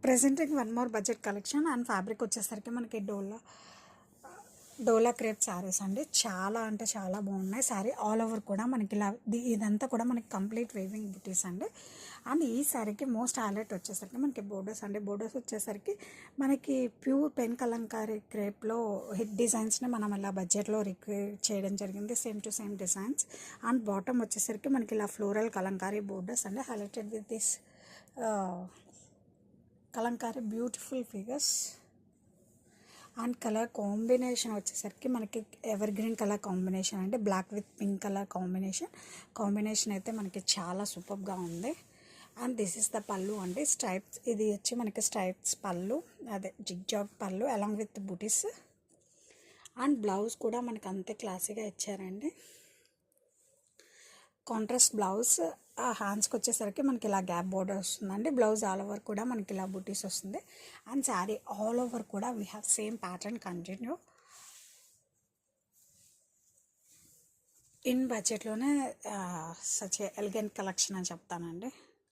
Presenting one more budget collection and fabric వచ్చేసరికి మనకి డోలా crepe saris అండి. చాలా అంటే చాలా బాగున్నాయి. శారీ ఆల్ ఓవర్ కూడా మనకి ఇలా ఇదంతా కూడా మనకి కంప్లీట్ వేవింగ్ బుటీస్ అండి. అండ్ ఈ శారీకి మోస్ట్ హైలైట్ వచ్చేసరికి మనకి బోర్డర్స్ అండి. బోర్డర్స్ వచ్చేసరికి మనకి ప్యూర్ పెన్ కలంకారీ క్రేప్లో హిట్ డిజైన్స్ని మనం ఇలా బడ్జెట్లో రిక్రియేట్ చేయడం జరిగింది. Same to same designs. And bottom వచ్చేసరికి మనకి ఇలా ఫ్లోరల్ కలంకారీ బోర్డర్స్ అండి, highlighted with this Kalamkari beautiful figures. And colour combination వచ్చేసరికి మనకి ఎవర్ గ్రీన్ కలర్ కాంబినేషన్ అంటే black with pink colour combination అయితే మనకి చాలా సూపర్గా ఉంది. అండ్ దిస్ ఇస్ ద పళ్ళు అండి. స్ట్రైప్స్, ఇది వచ్చి మనకి స్ట్రైప్స్ పళ్ళు, అదే జిగ్జాగ్ పళ్ళు along with booties. And blouse కూడా మనకి అంతే క్లాసీగా ఇచ్చారండి. Contrast blouse. హ్యాండ్స్కి వచ్చేసరికి మనకి ఇలా గ్యాప్ బోర్డర్ వస్తుందండి. బ్లౌజ్ ఆల్ ఓవర్ కూడా మనకి ఇలా బూటీస్ వస్తుంది. అండ్ శారీ ఆల్ ఓవర్ కూడా we have same pattern continue. In బడ్జెట్లోనే సచ్ ఎలిగెంట్ కలెక్షన్ అని చెప్తానండి.